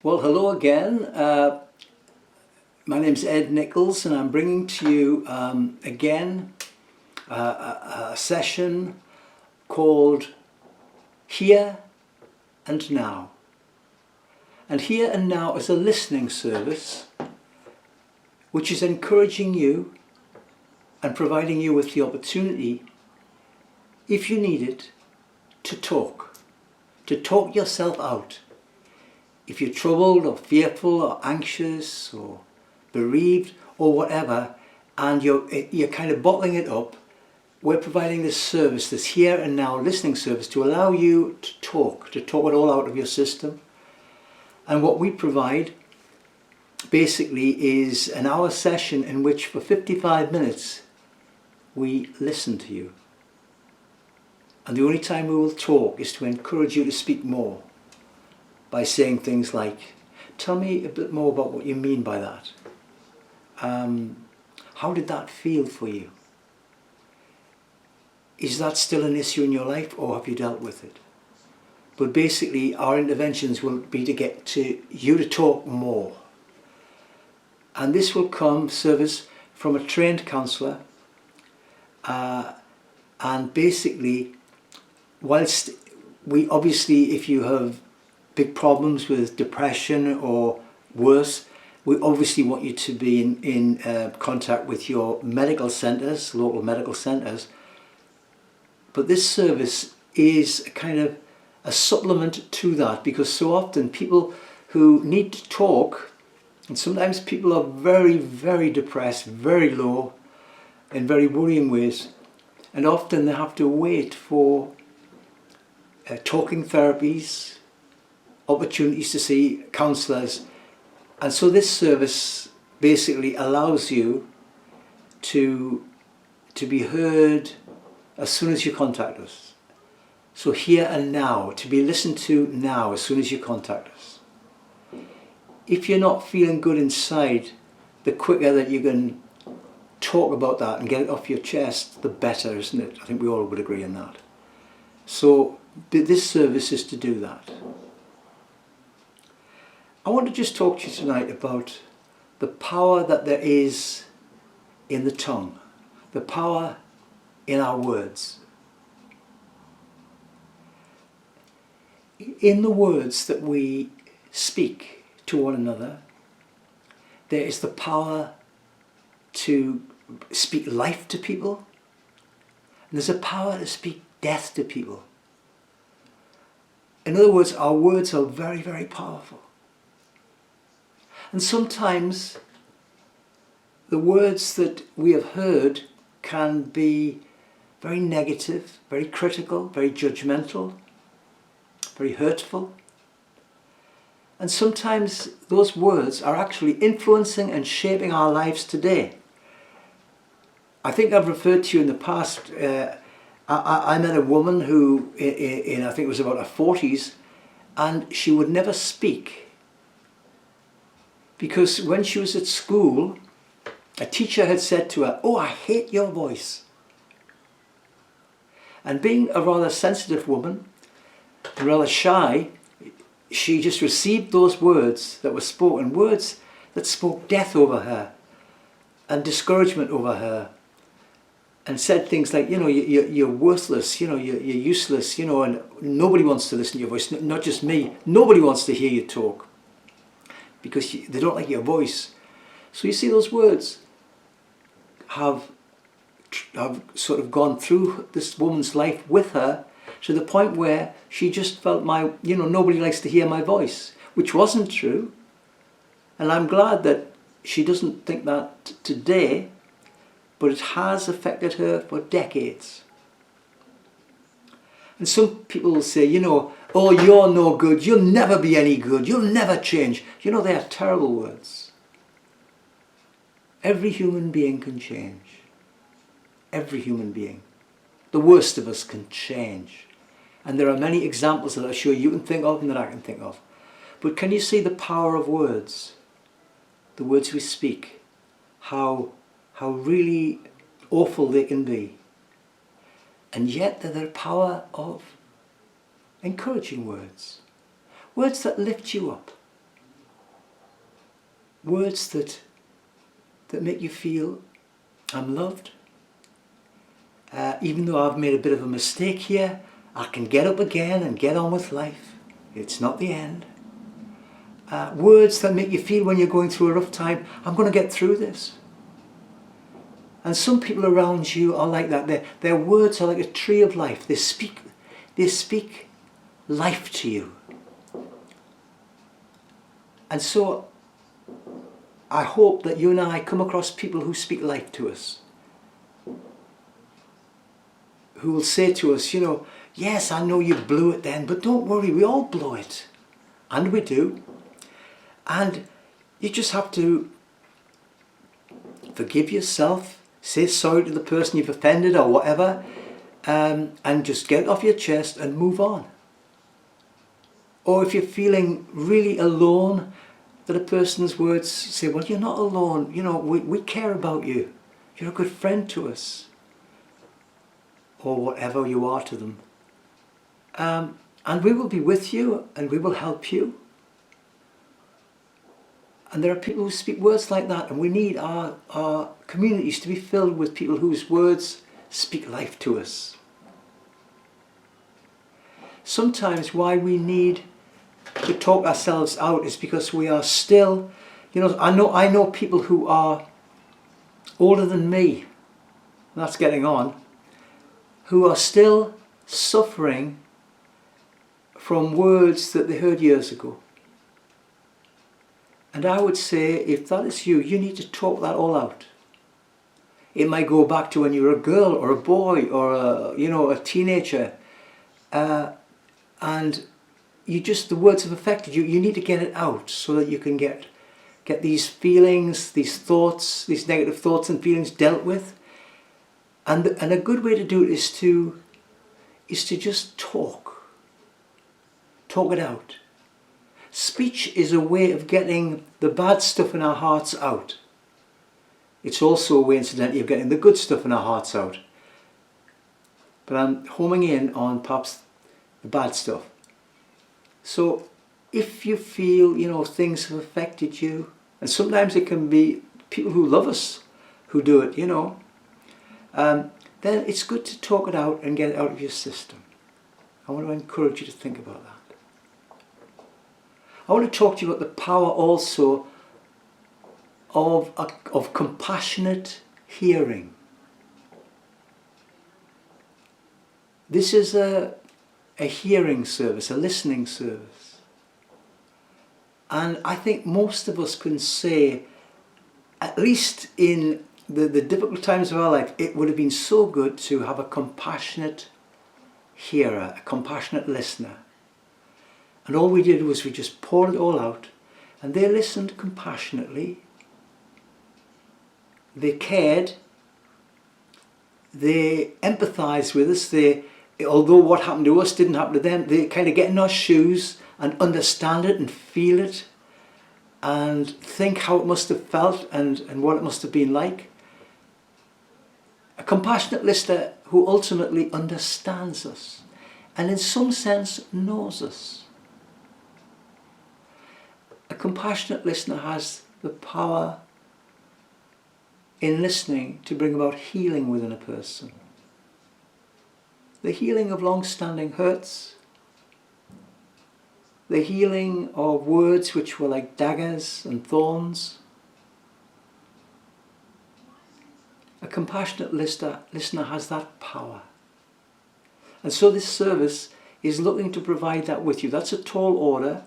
Well, hello again. My name's Ed Nichols, and I'm bringing to you again a session called Here and Now. And Here and Now is a listening service which is encouraging you and providing you with the opportunity, if you need it, to talk yourself out. If you're troubled or fearful or anxious or bereaved or whatever, and you're kind of bottling it up, we're providing this service, this Here and Now listening service, to allow you to talk it all out of your system. And what we provide basically is an hour session in which for 55 minutes we listen to you. And the only time we will talk is to encourage you to speak more, by saying things like, tell me a bit more about what you mean by that. How did that feel for you? Is that still an issue in your life, or have you dealt with it? But basically our interventions will be to get to you to talk more. And this will come, service, from a trained counsellor. And basically, whilst we obviously, if you have big problems with depression or worse, we obviously want you to be in contact with your medical centres, local medical centres. But this service is a kind of a supplement to that, because so often people who need to talk, and sometimes people are very, very depressed, very low, in very worrying ways, and often they have to wait for talking therapies, opportunities to see counsellors. And so this service basically allows you to be heard as soon as you contact us. So here and now, to be listened to now as soon as you contact us. If you're not feeling good inside, the quicker that you can talk about that and get it off your chest, the better, isn't it? I think we all would agree on that. So this service is to do that. I want to just talk to you tonight about the power that there is in the tongue, the power in our words. In the words that we speak to one another, there is the power to speak life to people, and there's a power to speak death to people. In other words, our words are very, very powerful. And sometimes the words that we have heard can be very negative, very critical, very judgmental, very hurtful. And sometimes those words are actually influencing and shaping our lives today. I think I've referred to you in the past, I met a woman who, I think it was about her 40s, and she would never speak. Because when she was at school, a teacher had said to her, "Oh, I hate your voice." And being a rather sensitive woman, rather shy, she just received those words that were spoken, words that spoke death over her and discouragement over her, and said things like, you're worthless, you're useless, and nobody wants to listen to your voice, not just me, nobody wants to hear you talk, because they don't like your voice. So you see, those words have sort of gone through this woman's life with her, to the point where she just felt nobody likes to hear my voice, which wasn't true. And I'm glad that she doesn't think that today, but it has affected her for decades. And some people will say, "Oh, you're no good, you'll never be any good, you'll never change." They are terrible words. Every human being can change. Every human being. The worst of us can change. And there are many examples that I'm sure you can think of and that I can think of. But can you see the power of words? The words we speak. How really awful they can be. And yet they're the power of encouraging words. Words that lift you up. words that make you feel I'm loved. Even though I've made a bit of a mistake here, I can get up again and get on with life. It's not the end. Words that make you feel when you're going through a rough time, I'm going to get through this. And some people around you are like that. Their words are like a tree of life. They speak life to you. And so I hope that you and I come across people who speak life to us. Who will say to us, you know, yes, I know you blew it then, but don't worry, we all blow it. And we do. And you just have to forgive yourself, say sorry to the person you've offended or whatever, and just get it off your chest and move on. Or if you're feeling really alone, that a person's words say, well, you're not alone, you know, we care about you. You're a good friend to us. Or whatever you are to them. And we will be with you and we will help you. And there are people who speak words like that, and we need our communities to be filled with people whose words speak life to us. Sometimes why we need to talk ourselves out is because we are still, you know, I know people who are older than me, and that's getting on, who are still suffering from words that they heard years ago. And I would say, if that is you, you need to talk that all out. It might go back to when you were a girl or a boy or a teenager, and the words have affected you. You need to get it out so that you can get these feelings, these thoughts, these negative thoughts and feelings dealt with. And a good way to do it is to just talk it out. Speech is a way of getting the bad stuff in our hearts out. It's also a way, incidentally, of getting the good stuff in our hearts out. But I'm homing in on perhaps the bad stuff. So if you feel, you know, things have affected you, and sometimes it can be people who love us who do it, you know, then it's good to talk it out and get it out of your system. I want to encourage you to think about that. I want to talk to you about the power also of compassionate hearing. This is a hearing service, a listening service. And I think most of us can say, at least in the difficult times of our life, it would have been so good to have a compassionate hearer, a compassionate listener. And all we did was we just poured it all out, and they listened compassionately. They cared. They empathized with us. Although what happened to us didn't happen to them, they kind of get in our shoes and understand it and feel it and think how it must have felt and what it must have been like. A compassionate listener who ultimately understands us and in some sense knows us. A compassionate listener has the power in listening to bring about healing within a person. The healing of long-standing hurts, the healing of words which were like daggers and thorns. A compassionate listener has that power. And so this service is looking to provide that with you. That's a tall order,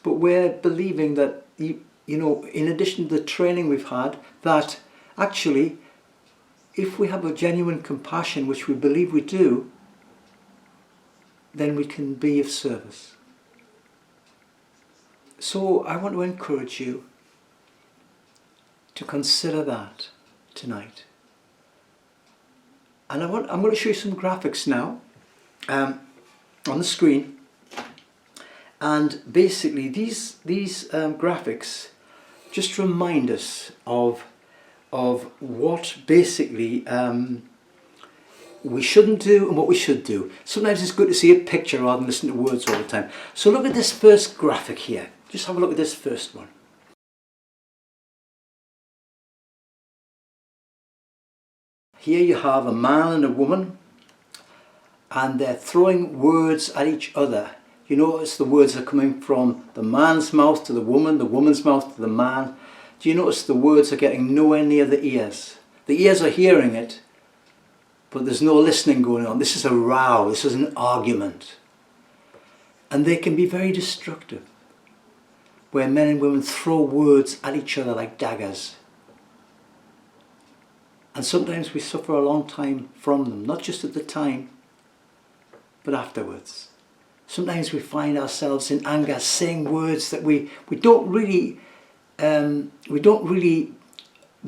but we're believing that, you know, in addition to the training we've had, that actually, if we have a genuine compassion, which we believe we do, then we can be of service. So I want to encourage you to consider that tonight. And I'm going to show you some graphics now on the screen. And basically these graphics just remind us of what basically we shouldn't do and what we should do. Sometimes it's good to see a picture rather than listen to words all the time. So look at this first graphic here. Just have a look at this first one. here you have a man and a woman, and they're throwing words at each other. You notice the words are coming from the man's mouth to the woman's mouth to the man. Do you notice the words are getting nowhere near the ears? The ears are hearing it, but there's no listening going on. This is a row, this is an argument. And they can be very destructive, where men and women throw words at each other like daggers. And sometimes we suffer a long time from them, not just at the time, but afterwards. Sometimes we find ourselves in anger saying words that we don't really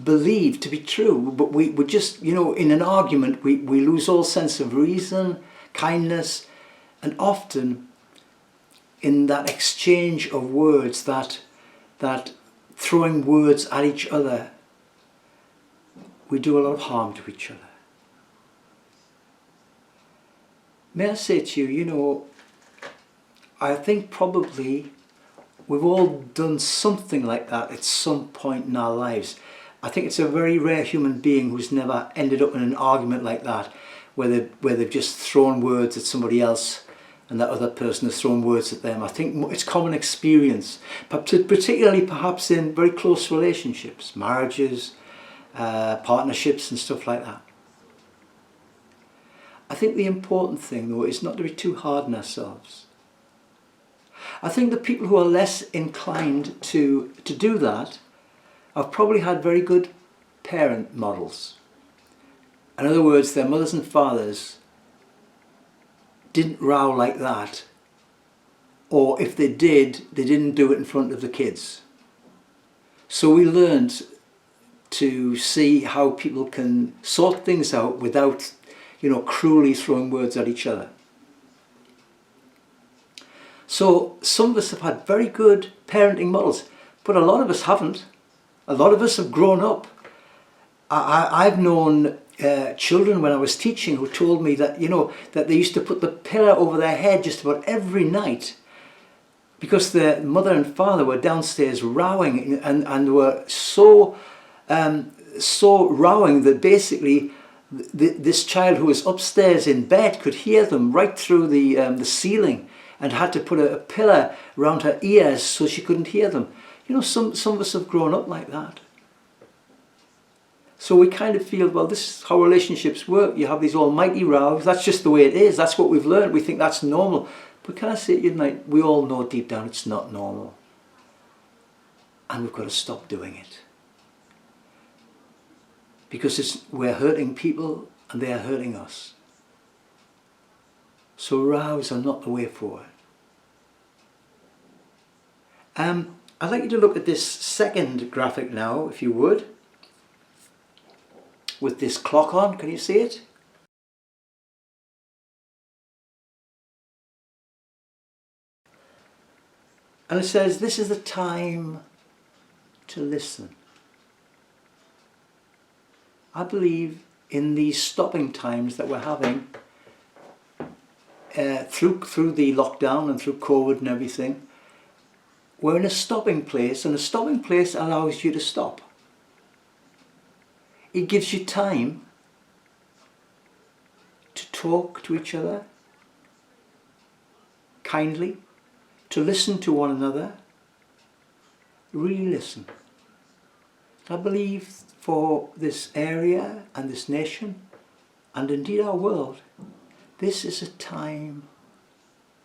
believe to be true, but we just, you know, in an argument we lose all sense of reason, kindness, and often in that exchange of words, that throwing words at each other, we do a lot of harm to each other. May I say to you, you know, I think probably we've all done something like that at some point in our lives. I think it's a very rare human being who's never ended up in an argument like that, where they've just thrown words at somebody else and that other person has thrown words at them. I think it's common experience, but particularly perhaps in very close relationships, marriages, partnerships and stuff like that. I think the important thing though is not to be too hard on ourselves. I think the people who are less inclined to do that have probably had very good parent models. In other words, their mothers and fathers didn't row like that, or if they did, they didn't do it in front of the kids. So we learned to see how people can sort things out without, you know, cruelly throwing words at each other. So some of us have had very good parenting models, but a lot of us haven't. A lot of us have grown up. I've known children when I was teaching who told me that, you know, that they used to put the pillow over their head just about every night because their mother and father were downstairs rowing and were so rowing that basically this child who was upstairs in bed could hear them right through the ceiling, and had to put a pillar around her ears so she couldn't hear them. You know, some of us have grown up like that. So we kind of feel, well, this is how relationships work. You have these almighty rows. That's just the way it is. That's what we've learned. We think that's normal. But can I say to you tonight, we all know deep down it's not normal. And we've got to stop doing it. Because we're hurting people and they are hurting us. So rows are not the way forward. I'd like you to look at this second graphic now, if you would, with this clock on. Can you see it? And it says, this is the time to listen. I believe in these stopping times that we're having through the lockdown and through COVID and everything. We're in a stopping place, and a stopping place allows you to stop. It gives you time to talk to each other kindly, to listen to one another, really listen. I believe for this area and this nation, and indeed our world, this is a time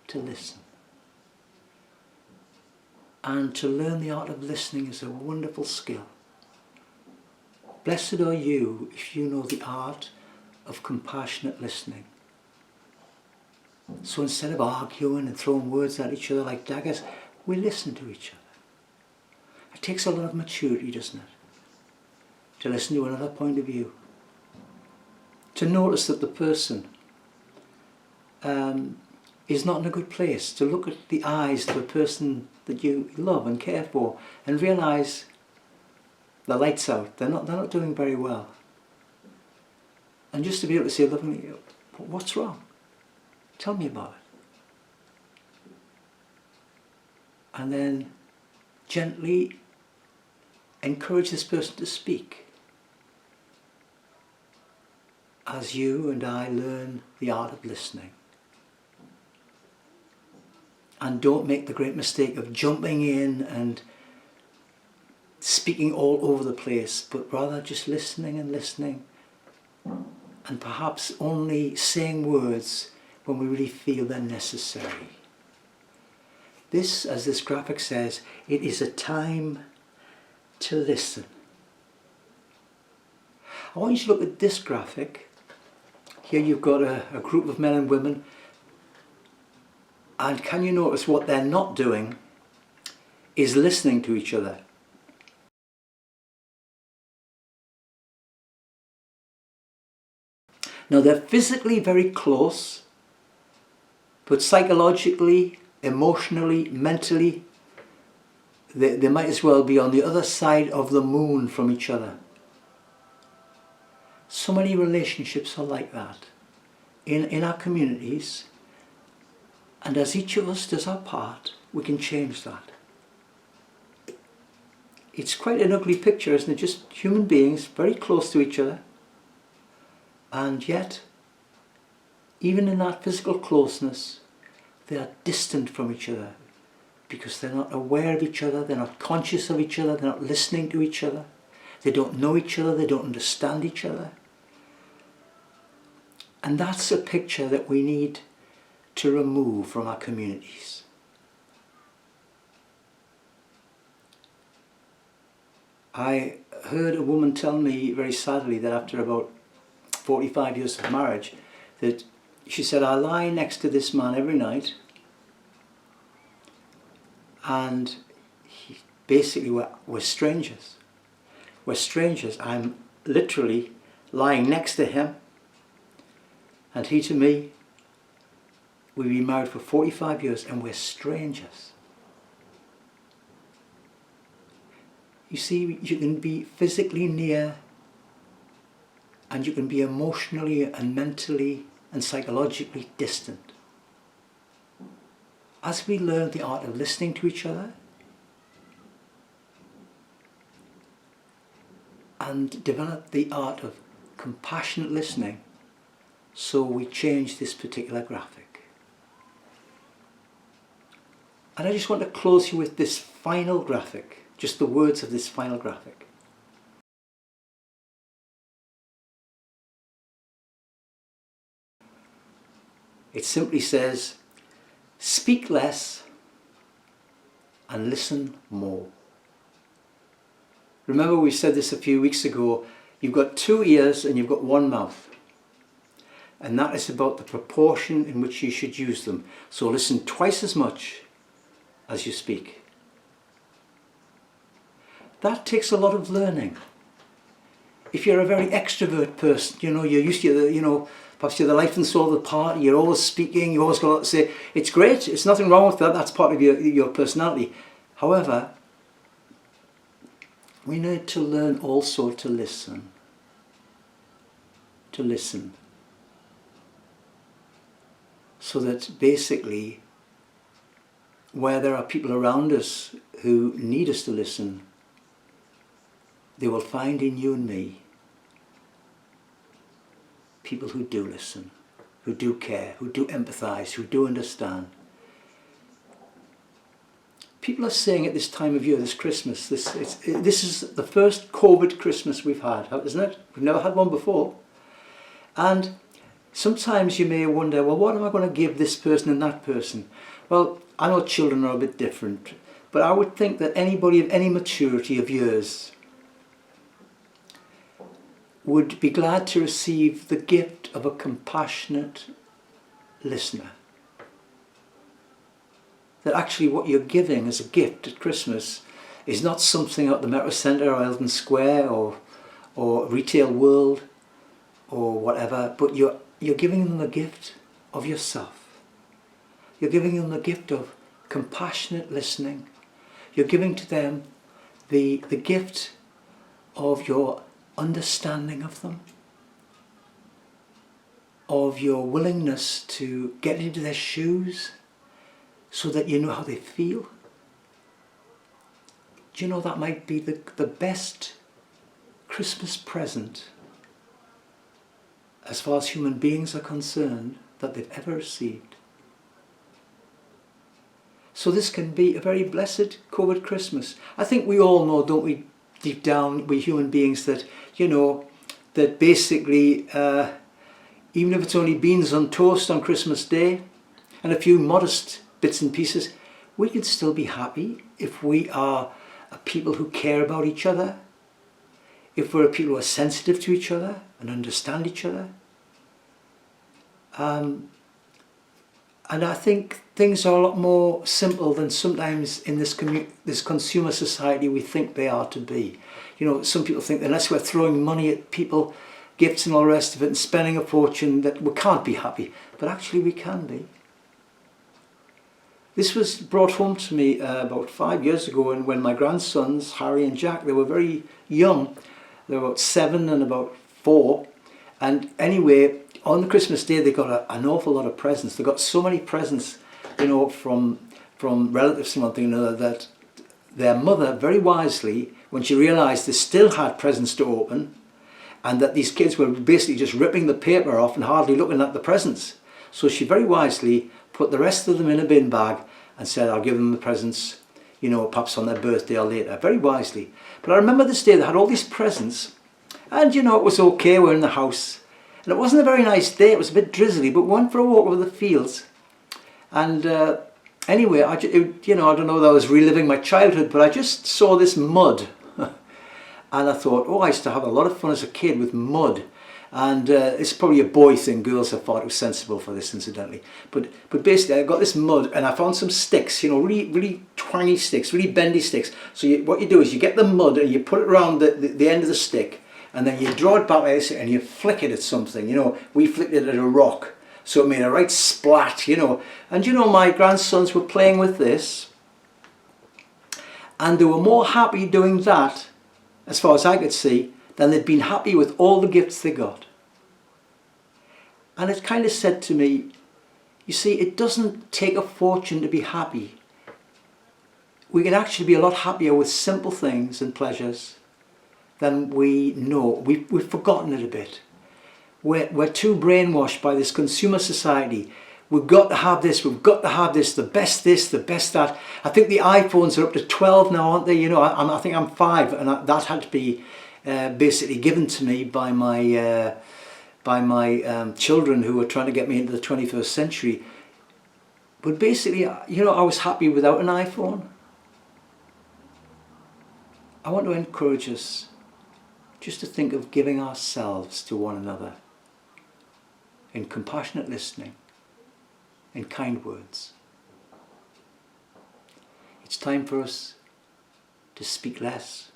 to listen. And to learn the art of listening is a wonderful skill. Blessed are you if you know the art of compassionate listening. So instead of arguing and throwing words at each other like daggers, we listen to each other. It takes a lot of maturity, doesn't it? To listen to another point of view. To notice that the person is not in a good place. To look at the eyes of a person that you love and care for and realise the light's out. They're not doing very well. And just to be able to say lovingly, what's wrong? Tell me about it. And then gently encourage this person to speak. as you and I learn the art of listening. And don't make the great mistake of jumping in and speaking all over the place, but rather just listening and listening, and perhaps only saying words when we really feel they're necessary. This, as this graphic says, it is a time to listen. I want you to look at this graphic. Here you've got a group of men and women, and can you notice what they're not doing is listening to each other. Now they're physically very close, but psychologically, emotionally, mentally, they might as well be on the other side of the moon from each other. So many relationships are like that in our communities, and as each of us does our part, we can change that. It's quite an ugly picture, isn't it? Just human beings very close to each other, and yet, even in that physical closeness, they are distant from each other because they're not aware of each other, they're not conscious of each other, they're not listening to each other, they don't know each other, they don't understand each other. And that's a picture that we need to remove from our communities. I heard a woman tell me very sadly that after about 45 years of marriage, that she said, I lie next to this man every night, and basically we're strangers. We're strangers. I'm literally lying next to him, and he to me. We've been married for 45 years and we're strangers. You see, you can be physically near, and you can be emotionally and mentally and psychologically distant. As we learn the art of listening to each other and develop the art of compassionate listening, so we change this particular graphic. And I just want to close you with this final graphic, just the words of this final graphic. It simply says, speak less and listen more. Remember, we said this a few weeks ago, you've got 2 ears and you've got 1 mouth. And that is about the proportion in which you should use them. So listen twice as much as you speak. That takes a lot of learning. If you're a very extrovert person, you're used to, perhaps you're the life and soul of the party, you're always speaking, you always got a lot to say. It's great, it's nothing wrong with that, that's part of your personality. However, we need to learn also to listen. To listen. So that basically, where there are people around us who need us to listen, they will find in you and me people who do listen, who do care, who do empathise, who do understand. People are saying at this time of year, this Christmas, this is the first COVID Christmas we've had, isn't it? We've never had one before. And sometimes you may wonder, well, what am I going to give this person and that person? Well, I know children are a bit different, but I would think that anybody of any maturity of years would be glad to receive the gift of a compassionate listener. That actually what you're giving as a gift at Christmas is not something at the Metro Centre or Eldon Square or Retail World or whatever, but you're giving them the gift of yourself. You're giving them the gift of compassionate listening. You're giving to them the gift of your understanding of them, of your willingness to get into their shoes so that you know how they feel. Do you know that might be the best Christmas present as far as human beings are concerned, that they've ever received. So this can be a very blessed COVID Christmas. I think we all know, don't we, deep down, we human beings, that, you know, that basically, even if it's only beans on toast on Christmas Day and a few modest bits and pieces, we can still be happy if we are a people who care about each other, if we're a people who are sensitive to each other and understand each other. And I think things are a lot more simple than sometimes in this consumer society we think they are to be. You know, some people think that unless we're throwing money at people, gifts and all the rest of it, and spending a fortune, that we can't be happy. But actually we can be. This was brought home to me about 5 years ago, and when my grandsons, Harry and Jack, they were very young. They were about 7 and about 4. And anyway, on Christmas Day, they got an awful lot of presents. They got so many presents, you know, from relatives and one thing and another, that their mother, very wisely, when she realised they still had presents to open, and that these kids were basically just ripping the paper off and hardly looking at the presents, so she very wisely put the rest of them in a bin bag and said, I'll give them the presents, you know, perhaps on their birthday or later. Very wisely. But I remember this day, they had all these presents, and you know, it was okay, we're in the house. And it wasn't a very nice day, it was a bit drizzly, but we went for a walk over the fields. And anyway, I don't know whether I was reliving my childhood, but I just saw this mud. And I thought, oh, I used to have a lot of fun as a kid with mud. And it's probably a boy thing, girls have thought it was sensible for this, incidentally. But basically, I got this mud and I found some sticks, you know, really, really twangy sticks, really bendy sticks. So what you do is you get the mud and you put it around the end of the stick, and then you draw it back like this and you flick it at something. You know, we flicked it at a rock, so it made a right splat, you know. And you know, my grandsons were playing with this, and they were more happy doing that, as far as I could see, than they'd been happy with all the gifts they got. And it kind of said to me, you see, it doesn't take a fortune to be happy. We can actually be a lot happier with simple things and pleasures than we know. We've forgotten it a bit. We're too brainwashed by this consumer society. We've got to have this, we've got to have this, the best that. I think the iPhones are up to 12 now, aren't they? You know, I think I'm 5, and that had to be basically given to me by my children who were trying to get me into the 21st century. But basically, you know, I was happy without an iPhone. I want to encourage us just to think of giving ourselves to one another in compassionate listening, in kind words. It's time for us to speak less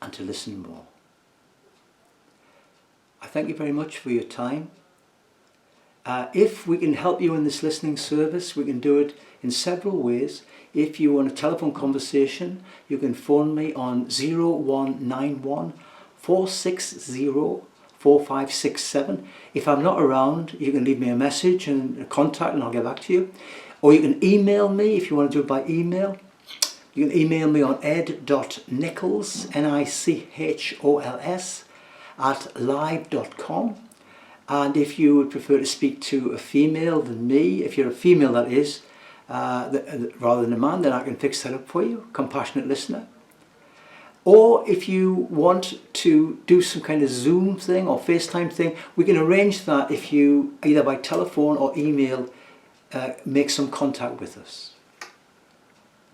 and to listen more. I thank you very much for your time. If we can help you in this listening service, we can do it in several ways. If you want a telephone conversation, you can phone me on 0191 460 4567. If I'm not around, you can leave me a message and a contact and I'll get back to you. Or you can email me if you want to do it by email. You can email me on ed.nichols, Nichols, @live.com. And if you would prefer to speak to a female than me, if you're a female that is, rather than a man, then I can fix that up for you, compassionate listener. Or if you want to do some kind of Zoom thing or FaceTime thing, we can arrange that if you, either by telephone or email, make some contact with us.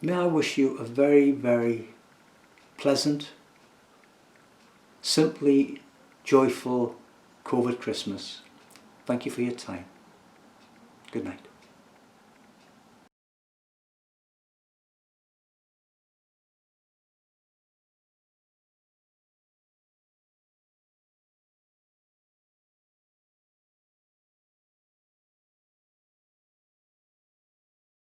May I wish you a very, very pleasant, simply joyful COVID Christmas. Thank you for your time. Good night.